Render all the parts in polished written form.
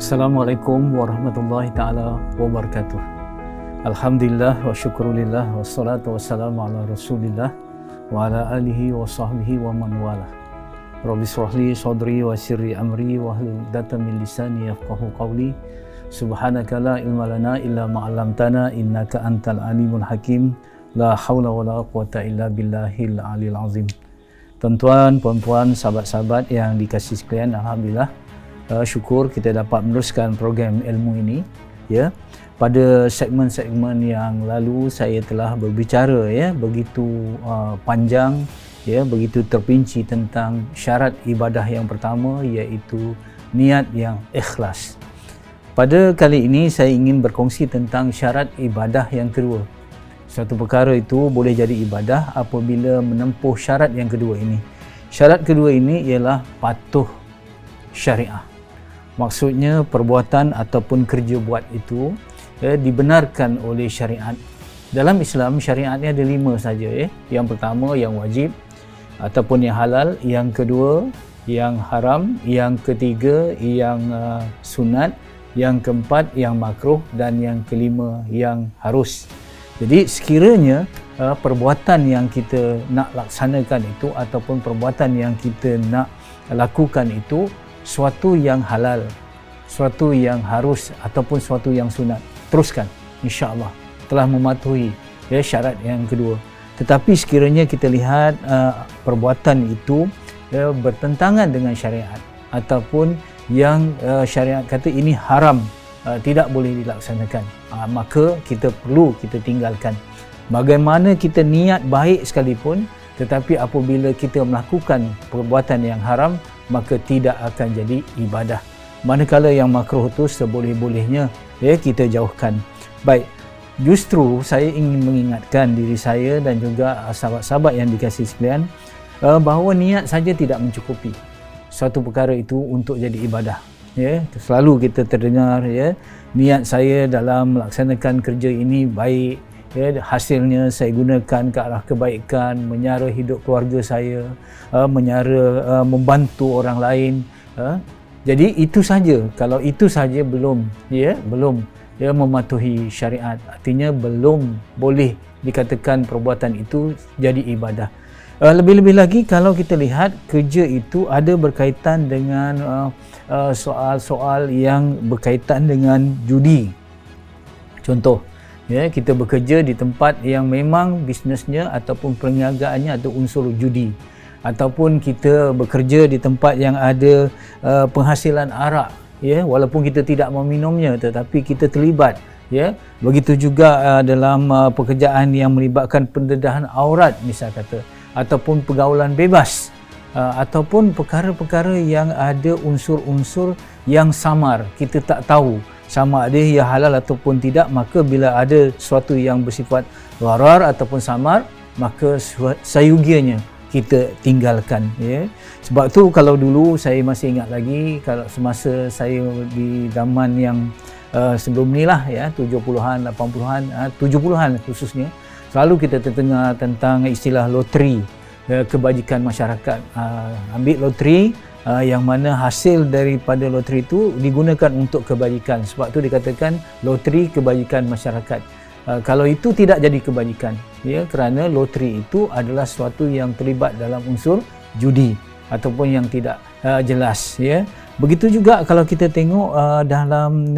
Assalamualaikum warahmatullahi ta'ala wabarakatuh. Alhamdulillah wa syukurulillah wa salatu wassalamu ala rasulillah wa ala alihi wa sahbihi wa man wala. Rabbi shrahli sadri wa sirri amri wa hlul 'uqdatam min lisani yafqahu qawli. Subhanaka la ilma lana illa ma 'allamtana innaka antal alimul hakim. La haula wala quwata illa billahil aliyil azim. Tuan-tuan, puan-puan, sahabat-sahabat yang dikasihi sekalian, alhamdulillah syukur kita dapat meneruskan program ilmu ini. Ya, pada segmen-segmen yang lalu saya telah berbicara begitu panjang, begitu terperinci tentang syarat ibadah yang pertama, iaitu niat yang ikhlas. Pada kali ini saya ingin berkongsi tentang syarat ibadah yang kedua. Satu perkara itu boleh jadi ibadah apabila menempuh syarat yang kedua ini. Syarat kedua ini ialah patuh syariah. Maksudnya perbuatan ataupun kerja buat itu dibenarkan oleh syariat. Dalam Islam syariatnya ada 5 saja. Yang pertama yang wajib ataupun yang halal, yang kedua yang haram, yang ketiga yang sunat, yang keempat yang makruh, dan yang kelima yang harus. Jadi sekiranya perbuatan yang kita nak laksanakan itu ataupun perbuatan yang kita nak lakukan itu suatu yang halal, suatu yang harus ataupun suatu yang sunat, teruskan, insya-Allah telah mematuhi syarat yang kedua. Tetapi sekiranya kita lihat perbuatan itu bertentangan dengan syariat ataupun yang syariat kata ini haram, tidak boleh dilaksanakan, maka kita tinggalkan. Bagaimana kita niat baik sekalipun, tetapi apabila kita melakukan perbuatan yang haram, maka tidak akan jadi ibadah. Manakala yang makruh itu seboleh-bolehnya kita jauhkan. Baik, justru saya ingin mengingatkan diri saya dan juga sahabat-sahabat yang dikasihi sekalian bahawa niat saja tidak mencukupi suatu perkara itu untuk jadi ibadah. Selalu kita terdengar niat saya dalam melaksanakan kerja ini baik, hasilnya saya gunakan ke arah kebaikan, menyara hidup keluarga saya, menyara membantu orang lain. Jadi itu saja. Kalau itu saja belum mematuhi syariat, artinya belum boleh dikatakan perbuatan itu jadi ibadah. Lebih-lebih lagi kalau kita lihat kerja itu ada berkaitan dengan soal-soal yang berkaitan dengan judi. Contoh, kita bekerja di tempat yang memang bisnesnya ataupun perniagaannya ada unsur judi, ataupun kita bekerja di tempat yang ada penghasilan arak, walaupun kita tidak meminumnya tetapi kita terlibat. Begitu juga dalam pekerjaan yang melibatkan pendedahan aurat misal kata, ataupun pergaulan bebas, ataupun perkara-perkara yang ada unsur-unsur yang samar, kita tak tahu sama ada ia halal ataupun tidak. Maka bila ada sesuatu yang bersifat gharar ataupun samar, maka sayugianya kita tinggalkan. Sebab tu kalau dulu saya masih ingat lagi, kalau semasa saya di zaman yang sebelum ni lah 70-an, 80-an, 70-an khususnya, selalu kita terdengar tentang istilah loteri kebajikan masyarakat. Ambil loteri, yang mana hasil daripada loteri itu digunakan untuk kebajikan. Sebab tu dikatakan loteri kebajikan masyarakat. Kalau itu tidak jadi kebajikan, kerana loteri itu adalah sesuatu yang terlibat dalam unsur judi ataupun yang tidak jelas. Begitu juga kalau kita tengok dalam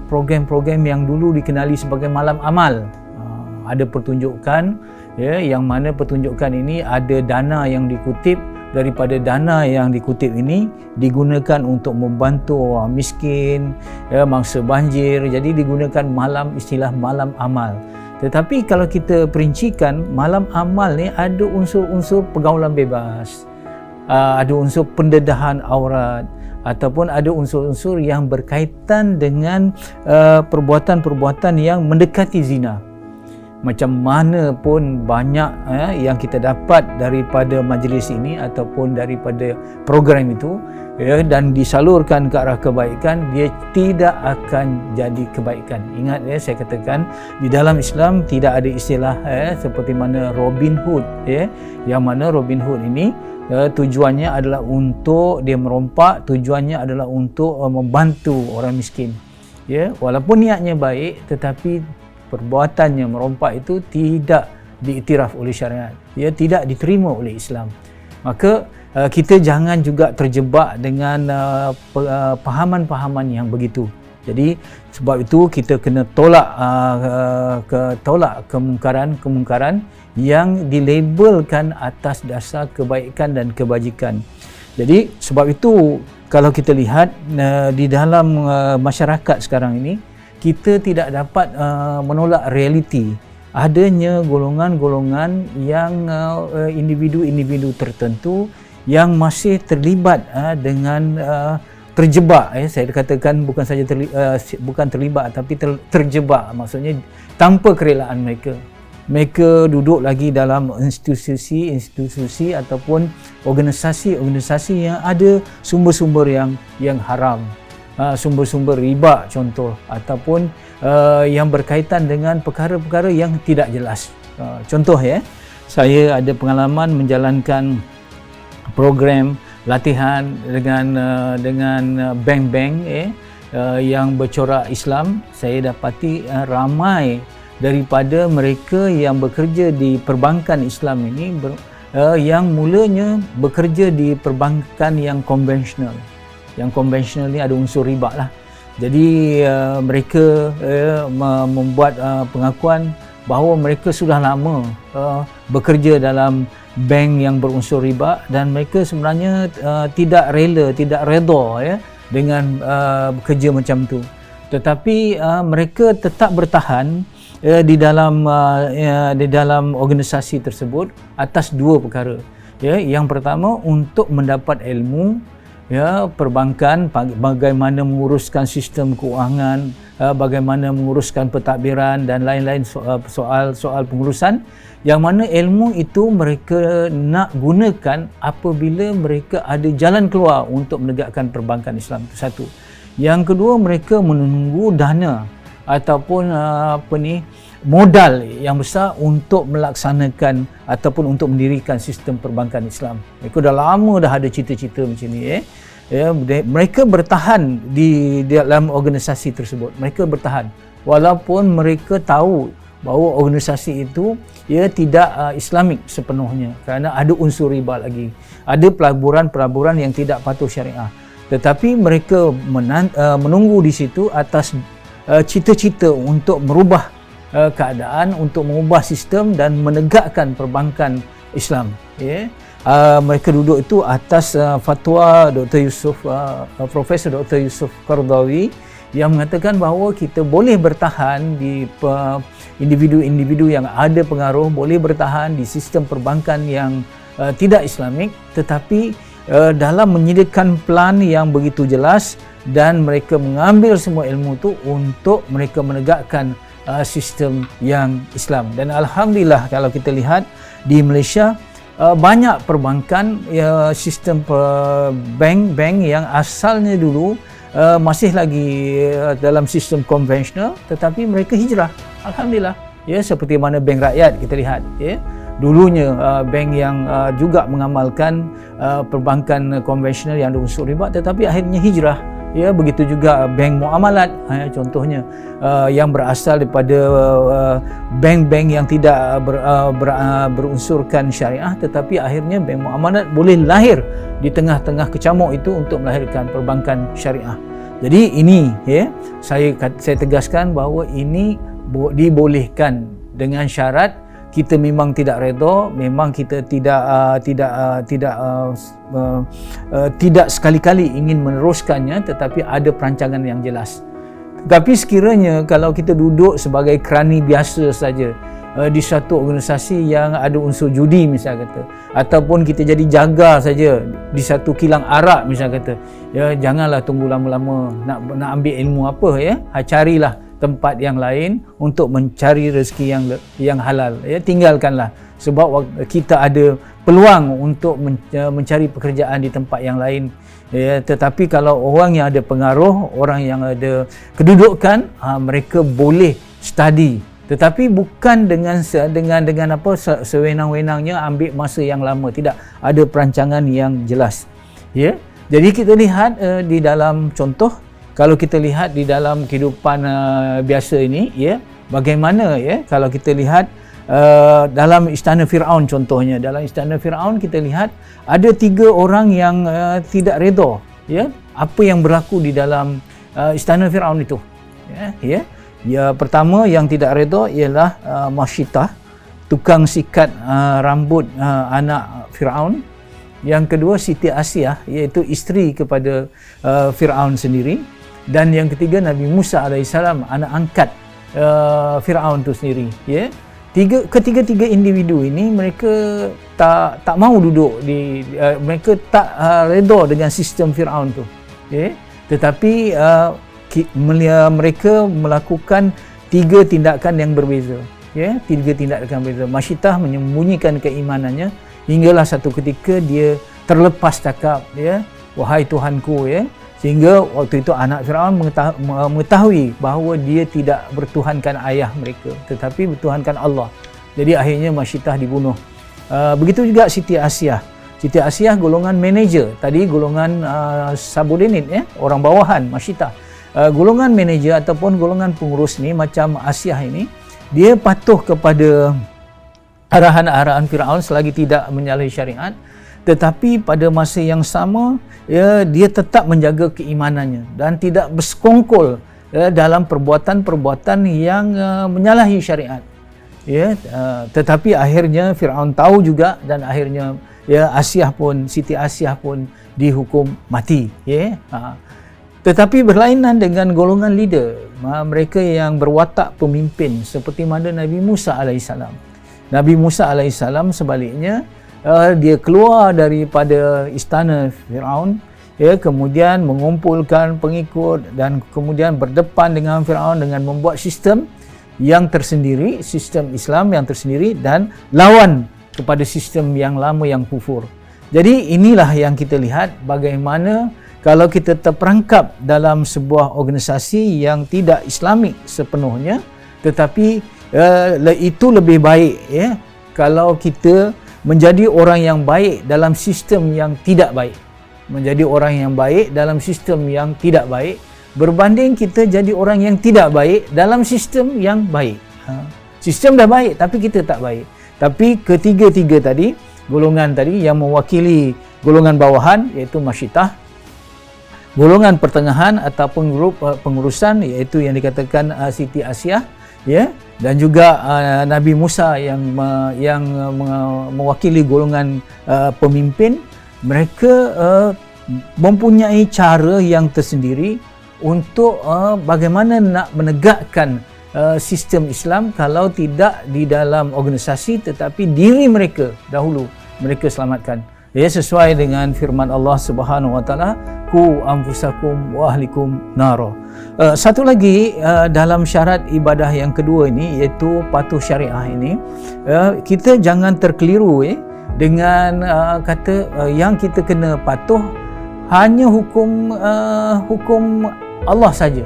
program-program yang dulu dikenali sebagai malam amal, ada pertunjukan yang mana pertunjukan ini ada dana yang dikutip. Daripada dana yang dikutip ini digunakan untuk membantu orang miskin, mangsa banjir. Jadi digunakan istilah malam amal. Tetapi kalau kita perincikan, malam amal ni ada unsur-unsur pergaulan bebas, ada unsur pendedahan aurat, ataupun ada unsur-unsur yang berkaitan dengan perbuatan-perbuatan yang mendekati zina. macam mana pun banyak yang kita dapat daripada majlis ini ataupun daripada program itu, dan disalurkan ke arah kebaikan, dia tidak akan jadi kebaikan. Ingat saya katakan di dalam Islam tidak ada istilah seperti mana Robin Hood, yang mana Robin Hood ini tujuannya adalah untuk dia merompak, tujuannya adalah untuk membantu orang miskin. Walaupun niatnya baik, tetapi perbuatannya merompak itu tidak diiktiraf oleh syariat, tidak diterima oleh Islam. Maka kita jangan juga terjebak dengan pahaman-pahaman yang begitu. Jadi sebab itu kita kena tolak kemungkaran yang dilabelkan atas dasar kebaikan dan kebajikan. Jadi sebab itu kalau kita lihat di dalam masyarakat sekarang ini, kita tidak dapat menolak realiti adanya golongan-golongan yang individu-individu tertentu yang masih terlibat dengan terjebak, saya katakan bukan saja bukan terlibat tapi terjebak, maksudnya tanpa kerelaan mereka. Mereka duduk lagi dalam institusi ataupun organisasi yang ada sumber-sumber yang haram, sumber-sumber riba contoh, ataupun yang berkaitan dengan perkara-perkara yang tidak jelas. Contoh saya ada pengalaman menjalankan program latihan dengan bank-bank yang bercorak Islam. Saya dapati ramai daripada mereka yang bekerja di perbankan Islam ini yang mulanya bekerja di perbankan yang konvensional. Yang konvensional ni ada unsur riba lah. Jadi mereka membuat pengakuan bahawa mereka sudah lama bekerja dalam bank yang berunsur riba, dan mereka sebenarnya tidak rela, tidak redha dengan bekerja macam tu. Tetapi mereka tetap bertahan di dalam organisasi tersebut atas dua perkara. Yang pertama, untuk mendapat ilmu perbankan, bagaimana menguruskan sistem keuangan, bagaimana menguruskan pentadbiran dan lain-lain soal pengurusan, yang mana ilmu itu mereka nak gunakan apabila mereka ada jalan keluar untuk menegakkan perbankan Islam. Itu satu. Yang kedua, mereka menunggu dana ataupun modal yang besar untuk melaksanakan ataupun untuk mendirikan sistem perbankan Islam. Mereka dah lama dah ada cita-cita macam ni. Mereka bertahan di dalam organisasi tersebut. Mereka bertahan walaupun mereka tahu bahawa organisasi itu tidak Islamik sepenuhnya, kerana ada unsur riba lagi, ada pelaburan-pelaburan yang tidak patuh syariah. Tetapi mereka menunggu di situ atas cita-cita untuk merubah keadaan, untuk mengubah sistem dan menegakkan perbankan Islam. Mereka duduk itu atas fatwa Profesor Dr. Yusuf Qaradawi yang mengatakan bahawa kita boleh bertahan di individu-individu yang ada pengaruh, boleh bertahan di sistem perbankan yang tidak Islamik, tetapi dalam menyediakan plan yang begitu jelas, dan mereka mengambil semua ilmu itu untuk mereka menegakkan sistem yang Islam. Dan alhamdulillah kalau kita lihat di Malaysia, banyak perbankan, sistem bank yang asalnya dulu masih lagi dalam sistem konvensional, tetapi mereka hijrah. Alhamdulillah. Seperti mana bank rakyat kita lihat. Dulunya bank yang juga mengamalkan perbankan konvensional yang ada unsur riba, tetapi akhirnya hijrah. Begitu juga bank muamalat, contohnya yang berasal daripada bank-bank yang tidak berunsurkan syariah, tetapi akhirnya bank muamalat boleh lahir di tengah-tengah kecamuk itu untuk melahirkan perbankan syariah. Jadi ini saya tegaskan bahawa ini dibolehkan dengan syarat kita memang tidak redha, memang kita tidak sekali-kali ingin meneruskannya, tetapi ada perancangan yang jelas. Tetapi sekiranya kalau kita duduk sebagai kerani biasa saja di satu organisasi yang ada unsur judi misalnya kata, ataupun kita jadi jaga saja di satu kilang arak misalnya kata, janganlah tunggu lama-lama nak ambil ilmu apa, carilah tempat yang lain untuk mencari rezeki yang halal, ya, tinggalkanlah, sebab kita ada peluang untuk mencari pekerjaan di tempat yang lain, ya. Tetapi kalau orang yang ada pengaruh, orang yang ada kedudukan, mereka boleh study, tetapi bukan dengan apa sewenang-wenangnya ambil masa yang lama, tidak ada perancangan yang jelas, ya. Jadi kita lihat di dalam contoh, kalau kita lihat di dalam kehidupan biasa ini, ya, bagaimana, ya, kalau kita lihat dalam istana Firaun contohnya, dalam istana Firaun kita lihat ada 3 orang yang tidak redha, ya, apa yang berlaku di dalam istana Firaun itu, ya. Ya, pertama yang tidak redha ialah Masyitah, tukang sikat rambut anak Firaun. Yang kedua Siti Asyah, iaitu isteri kepada Firaun sendiri. Dan yang ketiga Nabi Musa AS, anak angkat Firaun itu sendiri, ya. Ketiga-tiga individu ini mereka tak mau duduk mereka tak redha dengan sistem Firaun tu, ya. Tetapi mereka melakukan 3 tindakan yang berbeza, ya, 3 tindakan berbeza. Masyitah menyembunyikan keimanannya hinggalah satu ketika dia terlepas cakap, ya, wahai Tuhanku, ya, sehingga waktu itu anak Firaun mengetahui bahawa dia tidak bertuhankan ayah mereka, tetapi bertuhankan Allah. Jadi akhirnya Masyitah dibunuh. Begitu juga Siti Asyah. Siti Asyah golongan manager, tadi golongan subordinate, ya, orang bawahan Masyitah. Golongan manager ataupun golongan pengurus ni macam Asyah ini, dia patuh kepada arahan-arahan Firaun selagi tidak menyalahi syariat, tetapi pada masa yang sama, ya, dia tetap menjaga keimanannya dan tidak bersekongkol, ya, dalam perbuatan-perbuatan yang menyalahi syariat, ya. Tetapi akhirnya Firaun tahu juga, dan akhirnya, ya, Siti Asyah pun dihukum mati, ya. Tetapi berlainan dengan golongan leader, mereka yang berwatak pemimpin seperti mana Nabi Musa alaihissalam. Nabi Musa alaihissalam sebaliknya, dia keluar daripada istana Firaun, ya, kemudian mengumpulkan pengikut dan kemudian berdepan dengan Firaun dengan membuat sistem yang tersendiri, sistem Islam yang tersendiri, dan lawan kepada sistem yang lama yang kufur. Jadi inilah yang kita lihat bagaimana kalau kita terperangkap dalam sebuah organisasi yang tidak Islamik sepenuhnya, tetapi itu lebih baik, ya, kalau kita menjadi orang yang baik dalam sistem yang tidak baik, menjadi orang yang baik dalam sistem yang tidak baik, berbanding kita jadi orang yang tidak baik dalam sistem yang baik. Sistem dah baik tapi kita tak baik. Tapi ketiga-tiga tadi, golongan tadi yang mewakili golongan bawahan iaitu Masyitah, golongan pertengahan ataupun grup pengurusan iaitu yang dikatakan Siti Asyah, ya, dan juga Nabi Musa yang mewakili golongan pemimpin. Mereka mempunyai cara yang tersendiri untuk bagaimana nak menegakkan sistem Islam, kalau tidak di dalam organisasi tetapi diri mereka dahulu mereka selamatkan, ya, sesuai dengan firman Allah Subhanahu wa taala, ku anfusakum wa ahlikum naro. Satu lagi dalam syarat ibadah yang kedua ini, iaitu patuh syariah ini, kita jangan terkeliru, dengan kata yang kita kena patuh hanya hukum Allah saja,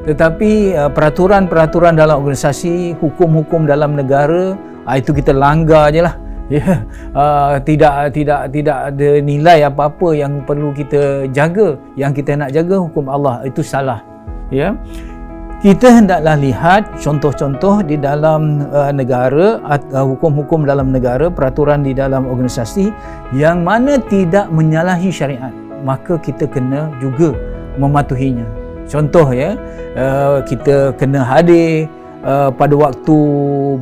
tetapi peraturan-peraturan dalam organisasi, hukum-hukum dalam negara, itu kita langgar je lah. Ya, tidak ada nilai apa-apa yang perlu kita jaga. Yang kita nak jaga hukum Allah, itu salah, ya. Kita hendaklah lihat contoh-contoh di dalam negara, hukum-hukum dalam negara, peraturan di dalam organisasi yang mana tidak menyalahi syariat, maka kita kena juga mematuhinya. Contoh, ya, kita kena hadir pada waktu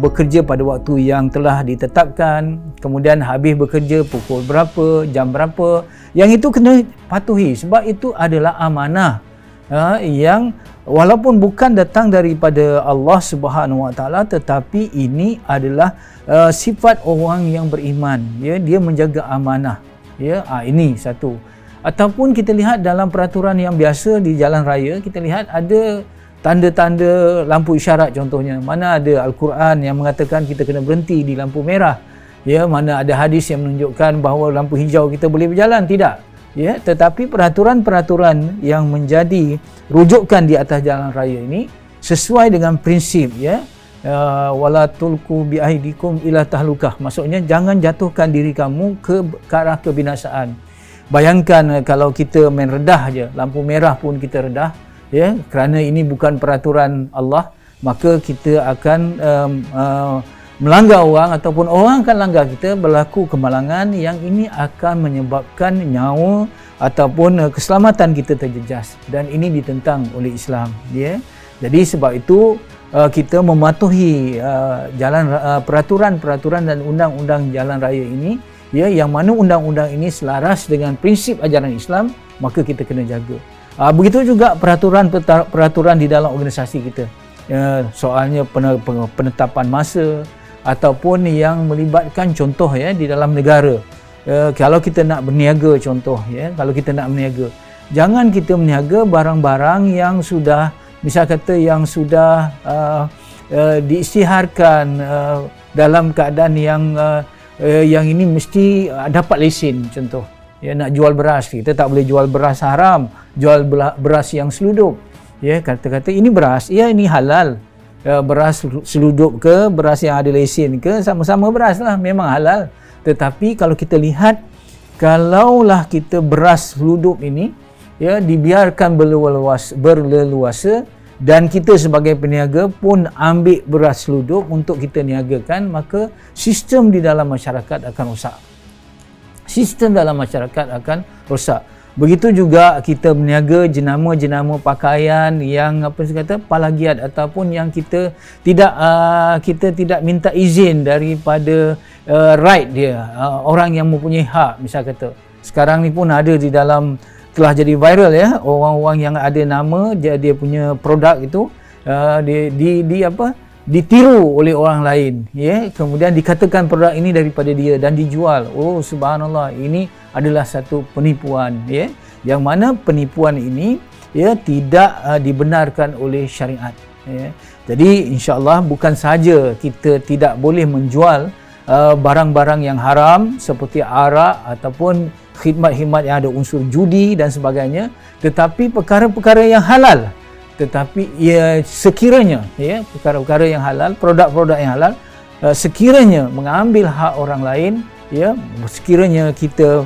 bekerja, pada waktu yang telah ditetapkan, kemudian habis bekerja pukul berapa, jam berapa, yang itu kena patuhi, sebab itu adalah amanah yang walaupun bukan datang daripada Allah Subhanahu Wa Taala, tetapi ini adalah sifat orang yang beriman, ya, dia menjaga amanah, ya. Ini satu. Ataupun kita lihat dalam peraturan yang biasa di jalan raya, kita lihat ada tanda-tanda lampu isyarat contohnya. Mana ada Al-Quran yang mengatakan kita kena berhenti di lampu merah? Ya, mana ada hadis yang menunjukkan bahawa lampu hijau kita boleh berjalan? Tidak. Ya, tetapi peraturan-peraturan yang menjadi rujukan di atas jalan raya ini sesuai dengan prinsip, ya, wala tulku bi aidikum ila tahlukah. Maksudnya jangan jatuhkan diri kamu ke arah kebinasaan. Bayangkan kalau kita main redah je, lampu merah pun kita redah, ya, kerana ini bukan peraturan Allah, maka kita akan melanggar orang ataupun orang akan langgar kita, berlaku kemalangan yang ini akan menyebabkan nyawa ataupun keselamatan kita terjejas, dan ini ditentang oleh Islam, ya. Jadi sebab itu kita mematuhi peraturan-peraturan dan undang-undang jalan raya ini, ya, yang mana undang-undang ini selaras dengan prinsip ajaran Islam, maka kita kena jaga. Begitu juga peraturan di dalam organisasi kita, soalnya penetapan masa ataupun yang melibatkan contoh, ya, di dalam negara. Kalau kita nak berniaga contoh, ya, kalau kita nak berniaga, jangan kita berniaga barang-barang yang sudah, misal kata yang sudah diisytiharkan dalam keadaan yang ini mesti dapat lesen contoh. Ya, nak jual beras, kita tak boleh jual beras haram, jual beras yang seludup. Ya, kata-kata ini beras, ya, ini halal. Beras seludup ke, beras yang ada lesen ke, sama-sama beras lah, memang halal. Tetapi kalau kita lihat, kalaulah kita beras seludup ini, ya, dibiarkan berleluasa dan kita sebagai peniaga pun ambil beras seludup untuk kita niagakan, maka sistem di dalam masyarakat akan rosak. Sistem dalam masyarakat akan rosak. Begitu juga kita berniaga jenama-jenama pakaian yang apa saya kata palagiat ataupun yang kita tidak minta izin daripada right dia, orang yang mempunyai hak. Misal kata sekarang ni pun ada di dalam, telah jadi viral, ya, orang-orang yang ada nama dia punya produk itu ditiru oleh orang lain, ya, kemudian dikatakan produk ini daripada dia dan dijual. Oh subhanallah, ini adalah satu penipuan, ya, yang mana penipuan ini, ya, tidak dibenarkan oleh syariat, ya. Jadi insya-Allah bukan sahaja kita tidak boleh menjual barang-barang yang haram seperti arak ataupun khidmat-khidmat yang ada unsur judi dan sebagainya, tetapi perkara-perkara yang halal, tetapi ya sekiranya, ya, perkara-perkara yang halal, produk-produk yang halal, sekiranya mengambil hak orang lain, ya, sekiranya kita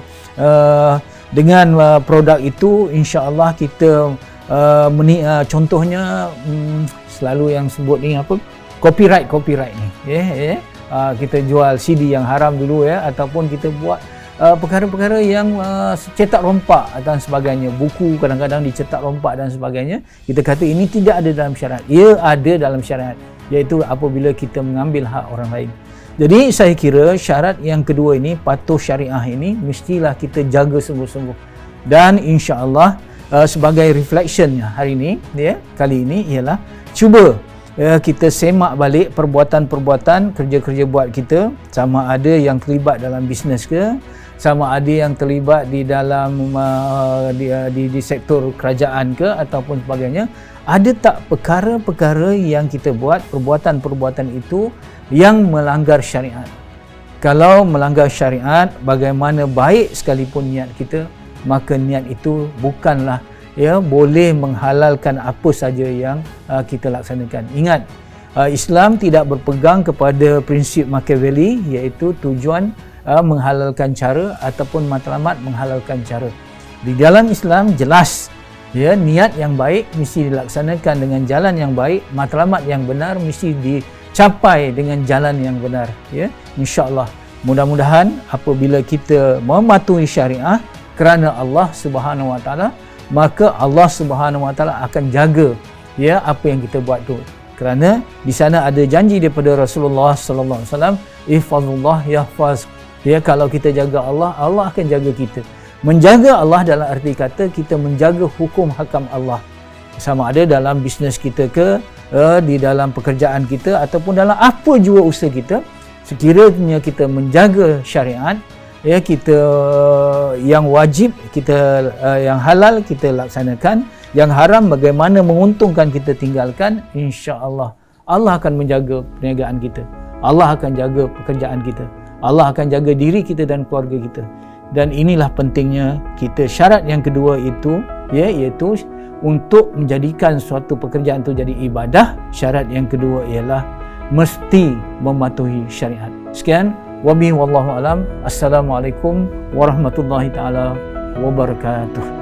dengan produk itu insya-Allah kita contohnya selalu yang sebut ni apa, copyright ni, ya. Kita jual CD yang haram dulu, ya, ataupun kita buat perkara-perkara yang cetak rompak dan sebagainya, buku kadang-kadang dicetak rompak dan sebagainya, kita kata ini tidak ada dalam syariat. Ia ada dalam syariat, iaitu apabila kita mengambil hak orang lain. Jadi saya kira syarat yang kedua ini, patuh syariah ini, mestilah kita jaga sungguh-sungguh. Dan insya-Allah sebagai reflectionnya hari ini, ya, kali ini ialah cuba kita semak balik perbuatan-perbuatan kerja-kerja buat kita, sama ada yang terlibat dalam bisnes ke, sama ada yang terlibat di dalam di sektor kerajaan ke ataupun sebagainya. Ada tak perkara-perkara yang kita buat, perbuatan-perbuatan itu yang melanggar syariat? Kalau melanggar syariat, bagaimana baik sekalipun niat kita, maka niat itu bukanlah, ya, boleh menghalalkan apa saja yang kita laksanakan. Ingat, Islam tidak berpegang kepada prinsip Machiavelli, iaitu tujuan menghalalkan cara ataupun matlamat menghalalkan cara. Di dalam Islam jelas, ya, niat yang baik mesti dilaksanakan dengan jalan yang baik, matlamat yang benar mesti dicapai dengan jalan yang benar, ya. Insya-Allah, mudah-mudahan apabila kita mematuhi syariah kerana Allah Subhanahu Wa Taala, maka Allah Subhanahu Wa Taala akan jaga, ya, apa yang kita buat tu. Kerana di sana ada janji daripada Rasulullah sallallahu alaihi wasallam, ihfazullah yahfaz. Ya, kalau kita jaga Allah, Allah akan jaga kita. Menjaga Allah dalam arti kata kita menjaga hukum hakam Allah. Sama ada dalam bisnes kita ke, di dalam pekerjaan kita ataupun dalam apa jua usaha kita, sekiranya kita menjaga syariat, ya, kita yang wajib kita yang halal kita laksanakan, Yang haram bagaimana menguntungkan kita tinggalkan, insya-Allah Allah akan menjaga perniagaan kita. Allah akan jaga pekerjaan kita. Allah akan jaga diri kita dan keluarga kita. Dan inilah pentingnya kita. Syarat yang kedua itu iaitu untuk menjadikan suatu pekerjaan itu jadi ibadah, syarat yang kedua ialah mesti mematuhi syariat. Sekian, wabillahi wallahu alam. Assalamualaikum warahmatullahi taala wabarakatuh.